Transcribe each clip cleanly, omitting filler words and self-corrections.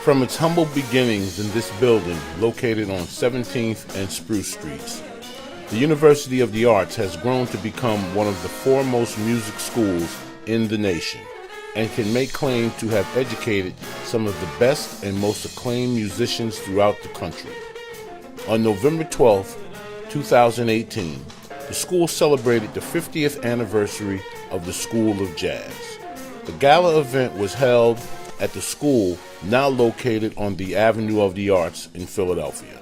From its humble beginnings in this building, located on 17th and Spruce Streets, the University of the Arts has grown to become one of the foremost music schools in the nation and can make claim to have educated some of the best and most acclaimed musicians throughout the country. On November 12, 2018, the school celebrated the 50th anniversary of the School of Jazz. The gala event was held at the school, now located on the Avenue of the Arts in Philadelphia.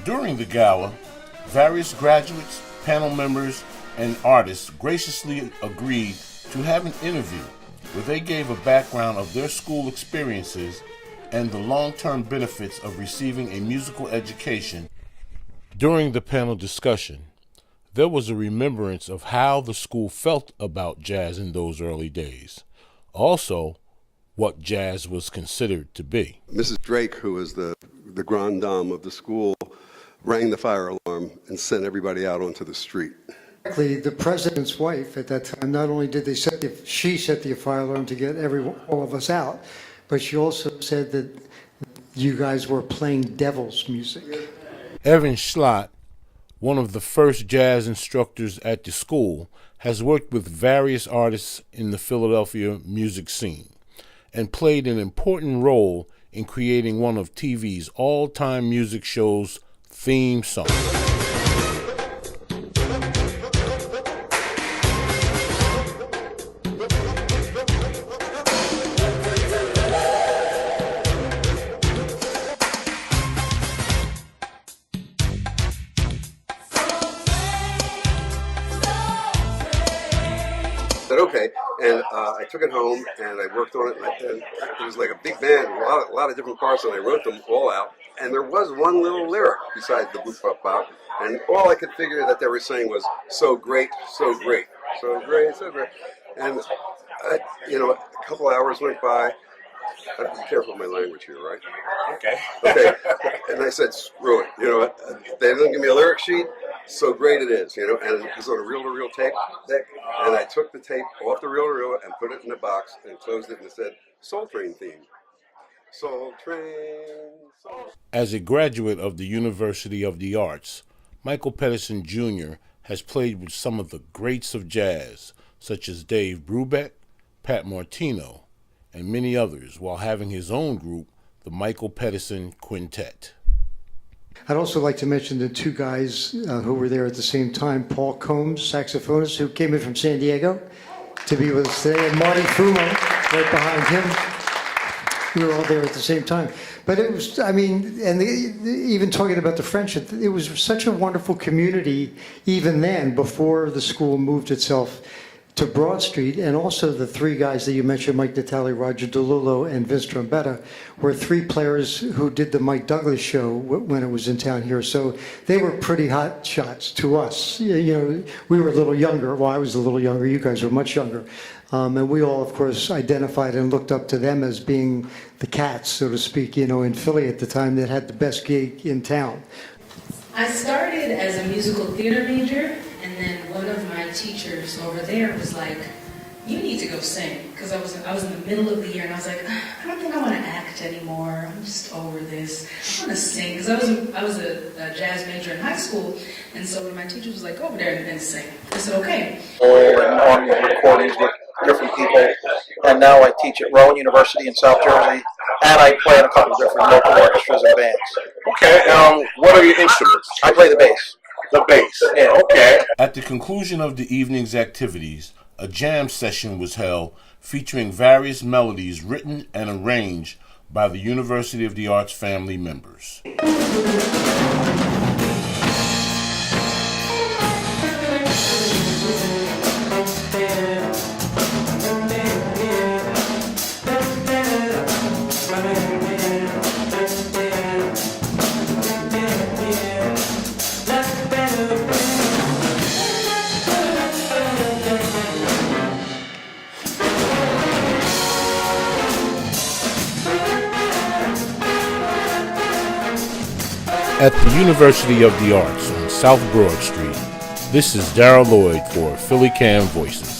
During the gala, various graduates, panel members, and artists graciously agreed to have an interview where they gave a background of their school experiences and the long-term benefits of receiving a musical education. During the panel discussion, there was a remembrance of how the school felt about jazz in those early days. Also, what jazz was considered to be. Mrs. Drake, who was the grande dame of the school, rang the fire alarm and sent everybody out onto the street. The president's wife at that time, not only did she set the fire alarm to get all of us out, but she also said that you guys were playing devil's music. Evan Schlott, one of the first jazz instructors at the school, has worked with various artists in the Philadelphia music scene and played an important role in creating one of TV's all-time music shows' theme songs. Okay, and I took it home and I worked on it, and it was like a big band, a lot of different parts, and I wrote them all out. And there was one little lyric besides the boop bop bop, and all I could figure that they were saying was "so great, so great, so great, so great." And a couple hours went by. I have to be careful with my language here, right? Okay. And I said, screw it. You know what? They didn't give me a lyric sheet. So great it is, and it was on a reel-to-reel tape deck, and I took the tape off the reel-to-reel and put it in a box and closed it, and it said Soul Train theme. Soul Train, Soul. As a graduate of the University of the Arts, Michael Pedersen Jr. has played with some of the greats of jazz, such as Dave Brubeck, Pat Martino, and many others, while having his own group, the Michael Pedersen Quintet. I'd also like to mention the two guys who were there at the same time, Paul Combs, saxophonist, who came in from San Diego to be with us today, and Marty Fumo, right behind him. We were all there at the same time. But it was, even talking about the friendship, it was such a wonderful community even then, before the school moved itself to Broad Street. And also the three guys that you mentioned, Mike Natale, Roger DeLulo, and Vince Trombetta, were three players who did the Mike Douglas show when it was in town here. So they were pretty hot shots to us. We were a little younger. Well, I was a little younger. You guys were much younger. And we all, of course, identified and looked up to them as being the cats, so to speak, in Philly at the time that had the best gig in town. I started as a musical theater major, and then one of my teachers over there was like, "You need to go sing," because I was in the middle of the year, and I was like, "I don't think I want to act anymore. I'm just over this. I want to sing," because I was a jazz major in high school, and so when my teacher was like, "Go over there and sing," I said, "Okay." And on recordings with different people, and now I teach at Rowan University in South Jersey, and I play in a couple of different local orchestras and bands. Okay, what are your instruments? I play the bass. The bass. Yeah. Okay. At the conclusion of the evening's activities, a jam session was held featuring various melodies written and arranged by the University of the Arts family members. At the University of the Arts on South Broad Street, this is Darrell Lloyd for Philly Cam Voices.